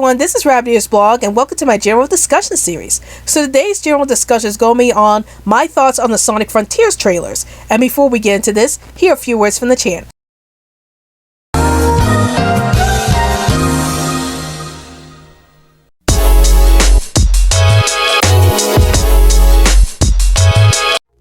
everyone, this is Rabbitearsblog and welcome to my general discussion series. So today's general discussion is going to be on my thoughts on the Sonic Frontiers trailers. And before we get into this, here are a few words from the channel.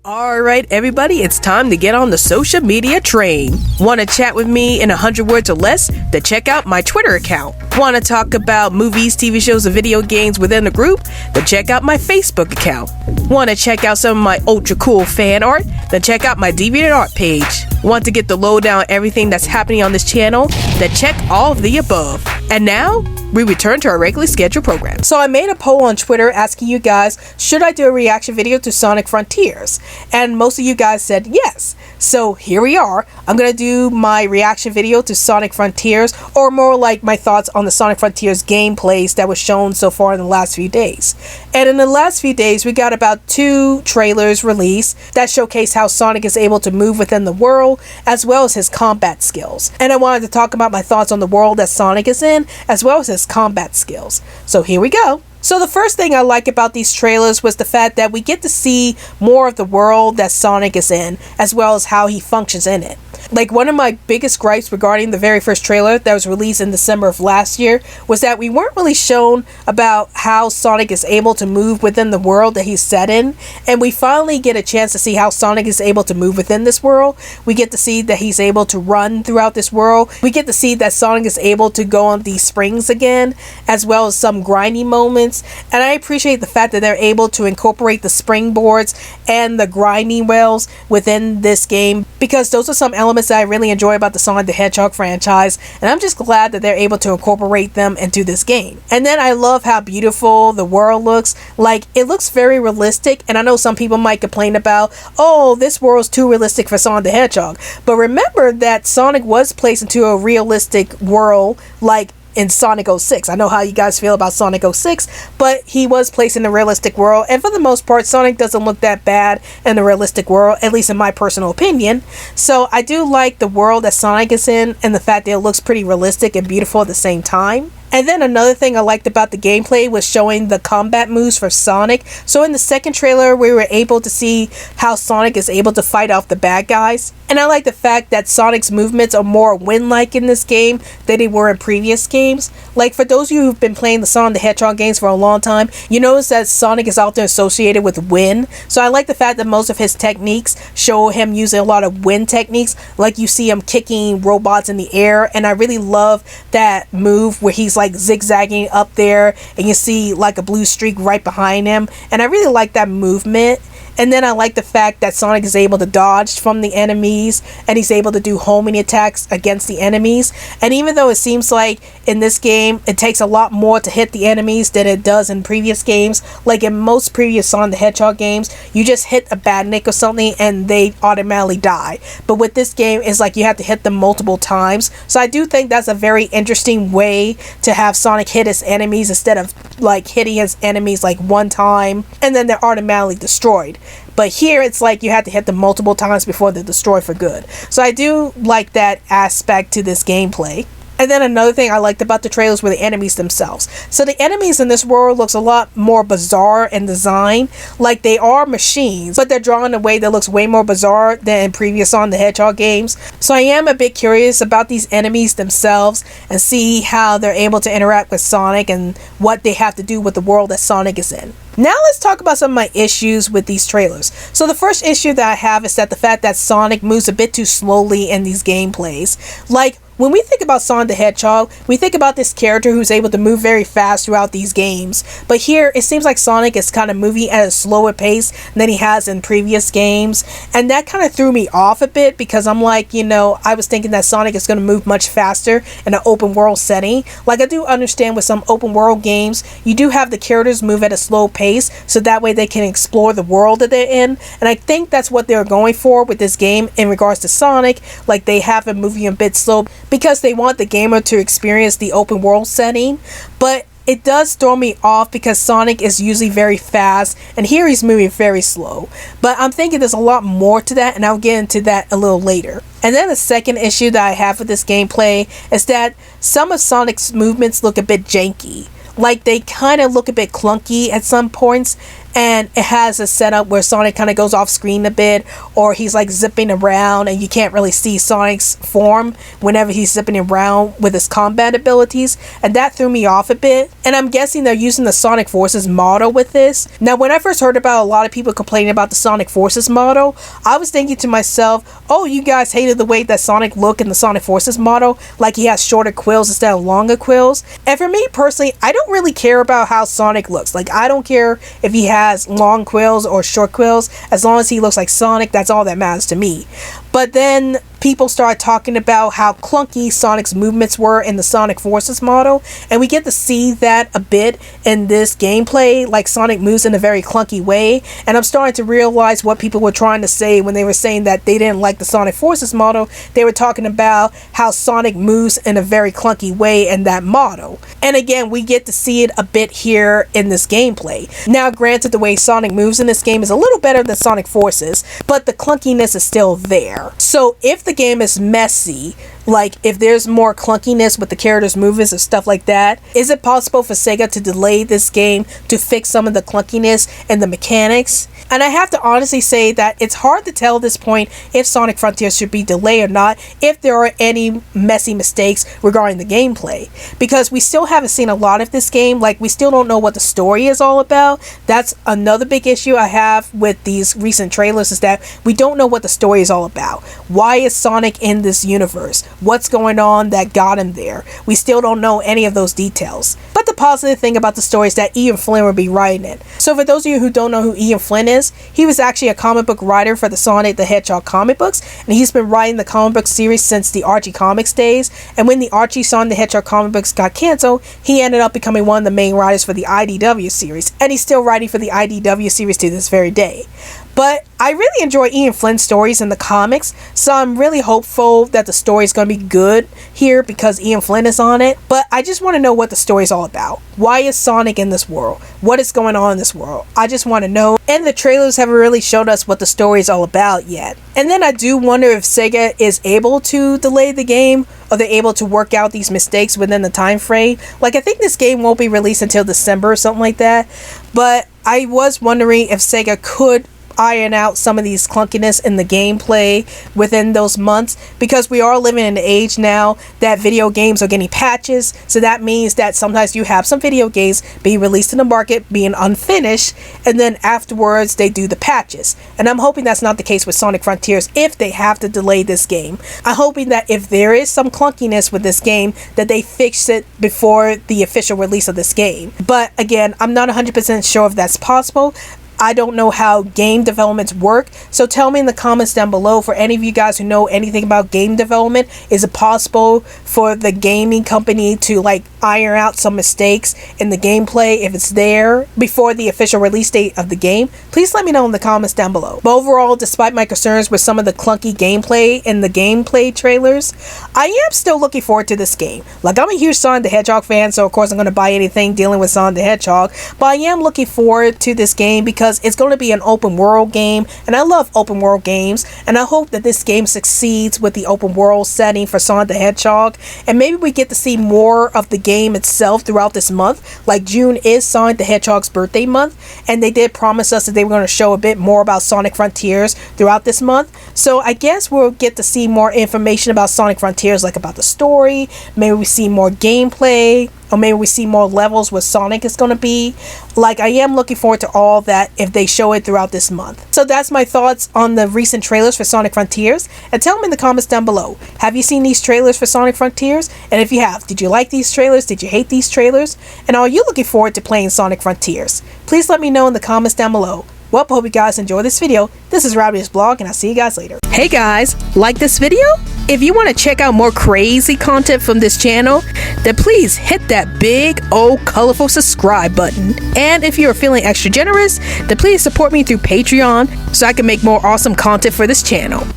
Alright everybody, it's time to get on the social media train. Want to chat with me in 100 words or less? Then check out my Twitter account. Want to talk about movies, TV shows, and video games within the group? Then check out my Facebook account. Want to check out some of my ultra cool fan art? Then check out my DeviantArt page. Want to get the lowdown on everything that's happening on this channel? Then check all of the above. And now, we return to our regularly scheduled program. So I made a poll on Twitter asking you guys, should I do a reaction video to Sonic Frontiers? And most of you guys said yes. So here we are. I'm going to do my reaction video to Sonic Frontiers, or more like my thoughts on the Sonic Frontiers gameplays that was shown so far in the last few days. And in the last few days, we got about 2 trailers released that showcase how Sonic is able to move within the world, as well as his combat skills. And I wanted to talk about my thoughts on the world that Sonic is in, as well as his combat skills. So here we go. So the first thing I like about these trailers was the fact that we get to see more of the world that Sonic is in, as well as how he functions in it. Like, one of my biggest gripes regarding the very first trailer that was released in December of last year was that we weren't really shown about how Sonic is able to move within the world that he's set in, and we finally get a chance to see how Sonic is able to move within this world. We get to see that he's able to run throughout this world. We get to see that Sonic is able to go on these springs again, as well as some grindy moments, and I appreciate the fact that they're able to incorporate the springboards and the grinding wells within this game, because those are some elements that I really enjoy about the Sonic the Hedgehog franchise, and I'm just glad that they're able to incorporate them into this game. And then I love how beautiful the world looks. Like, it looks very realistic, and I know some people might complain about, oh, this world's too realistic for Sonic the Hedgehog, but remember that Sonic was placed into a realistic world, like in Sonic 06. I know how you guys feel about Sonic 06, but he was placed in a realistic world, and for the most part, Sonic doesn't look that bad in the realistic world, at least in my personal opinion. So I do like the world that Sonic is in, and the fact that it looks pretty realistic and beautiful at the same time. And then another thing I liked about the gameplay was showing the combat moves for Sonic. So in the second trailer, we were able to see how Sonic is able to fight off the bad guys. And I like the fact that Sonic's movements are more wind-like in this game than they were in previous games. Like, for those of you who've been playing the Sonic the Hedgehog games for a long time, you notice that Sonic is often associated with wind. So I like the fact that most of his techniques show him using a lot of wind techniques. Like, you see him kicking robots in the air, and I really love that move where he's like zigzagging up there and you see like a blue streak right behind him, and I really like that movement. And then I like the fact that Sonic is able to dodge from the enemies, and he's able to do homing attacks against the enemies. And even though it seems like in this game it takes a lot more to hit the enemies than it does in previous games, like in most previous Sonic the Hedgehog games, you just hit a badnik or something and they automatically die. But with this game, it's like you have to hit them multiple times. So I do think that's a very interesting way to have Sonic hit his enemies, instead of like hitting his enemies like one time and then they're automatically destroyed. But here it's like you have to hit them multiple times before they're destroyed for good. So I do like that aspect to this gameplay. And then another thing I liked about the trailers were the enemies themselves. So the enemies in this world looks a lot more bizarre in design. Like, they are machines, but they're drawn in a way that looks way more bizarre than in previous Sonic the Hedgehog games. So I am a bit curious about these enemies themselves and see how they're able to interact with Sonic and what they have to do with the world that Sonic is in. Now let's talk about some of my issues with these trailers. So the first issue that I have is that the fact that Sonic moves a bit too slowly in these gameplays. Like, when we think about Sonic the Hedgehog, we think about this character who's able to move very fast throughout these games. But here, it seems like Sonic is kind of moving at a slower pace than he has in previous games. And that kind of threw me off a bit, because I'm like, you know, I was thinking that Sonic is going to move much faster in an open world setting. Like, I do understand with some open world games, you do have the characters move at a slow pace, so that way they can explore the world that they're in. And I think that's what they're going for with this game in regards to Sonic. Like, they have him moving a bit slow, because they want the gamer to experience the open world setting. But it does throw me off because Sonic is usually very fast, and here he's moving very slow. But I'm thinking there's a lot more to that, and I'll get into that a little later. And then the second issue that I have with this gameplay is that some of Sonic's movements look a bit janky. like they kind of look a bit clunky at some points, and it has a setup where Sonic kind of goes off screen a bit, or he's like zipping around and you can't really see Sonic's form whenever he's zipping around with his combat abilities, and that threw me off a bit. And I'm guessing they're using the Sonic Forces model with this. Now, when I first heard about a lot of people complaining about the Sonic Forces model, I was thinking to myself, oh, you guys hated the way that Sonic looked in the Sonic Forces model, like he has shorter quills instead of longer quills. And for me personally, I don't really care about how Sonic looks. Like, I don't care if he has long quills or short quills, as long as he looks like Sonic. That's all that matters to me. But then people started talking about how clunky Sonic's movements were in the Sonic Forces model, and we get to see that a bit in this gameplay. Like, Sonic moves in a very clunky way, and I'm starting to realize what people were trying to say when they were saying that they didn't like the Sonic Forces model. They were talking about how Sonic moves in a very clunky way in that model. And again, we get to see it a bit here in this gameplay. Now, granted, the way Sonic moves in this game is a little better than Sonic Forces, but the clunkiness is still there. So if the game is messy, like if there's more clunkiness with the characters' movements and stuff like that, is it possible for SEGA to delay this game to fix some of the clunkiness and the mechanics? And I have to honestly say that it's hard to tell at this point if Sonic Frontiers should be delayed or not, if there are any messy mistakes regarding the gameplay. Because we still haven't seen a lot of this game. Like, we still don't know what the story is all about. That's another big issue I have with these recent trailers, is that we don't know what the story is all about. Why is Sonic in this universe? What's going on that got him there? We still don't know any of those details. But the positive thing about the story is that Ian Flynn will be writing it. So for those of you who don't know who Ian Flynn is, he was actually a comic book writer for the Sonic the Hedgehog comic books, and he's been writing the comic book series since the Archie Comics days. And when the Archie Sonic the Hedgehog comic books got canceled, he ended up becoming one of the main writers for the IDW series, and he's still writing for the IDW series to this very day. But I really enjoy Ian Flynn's stories in the comics, so I'm really hopeful that the story is going to be good here because Ian Flynn is on it. But I just want to know what the story is all about. Why is Sonic in this world? What is going on in this world? I just want to know. And the trailers haven't really showed us what the story is all about yet. And then I do wonder if SEGA is able to delay the game, or they're able to work out these mistakes within the time frame. Like, I think this game won't be released until December or something like that. But I was wondering if SEGA could iron out some of these clunkiness in the gameplay within those months, because we are living in an age now that video games are getting patches. So that means that sometimes you have some video games being released in the market being unfinished, and then afterwards they do the patches. And I'm hoping that's not the case with Sonic Frontiers if they have to delay this game. I'm hoping that if there is some clunkiness with this game, that they fix it before the official release of this game. But again, I'm not 100% sure if that's possible. I don't know how game developments work, so tell me in the comments down below, for any of you guys who know anything about game development, is it possible for the gaming company to like iron out some mistakes in the gameplay if it's there before the official release date of the game? Please let me know in the comments down below. But overall, despite my concerns with some of the clunky gameplay in the gameplay trailers, I am still looking forward to this game. Like, I'm a huge Sonic the Hedgehog fan, so of course I'm going to buy anything dealing with Sonic the Hedgehog, but I am looking forward to this game because it's going to be an open world game, and I love open world games, and I hope that this game succeeds with the open world setting for Sonic the Hedgehog, and maybe we get to see more of the game itself throughout this month. Like, June is Sonic the Hedgehog's birthday month, and they did promise us that they were going to show a bit more about Sonic Frontiers throughout this month, so I guess we'll get to see more information about Sonic Frontiers, like about the story, maybe we see more gameplay, or maybe we see more levels where Sonic is going to be. Like, I am looking forward to all that if they show it throughout this month. So that's my thoughts on the recent trailers for Sonic Frontiers. And tell me in the comments down below, have you seen these trailers for Sonic Frontiers? And if you have, did you like these trailers? Did you hate these trailers? And are you looking forward to playing Sonic Frontiers? Please let me know in the comments down below. Well, I hope you guys enjoy this video. This is Rabbitearsblog, and I'll see you guys later. Hey guys, like this video? If you want to check out more crazy content from this channel, then please hit that big old colorful subscribe button. And if you're feeling extra generous, then please support me through Patreon so I can make more awesome content for this channel.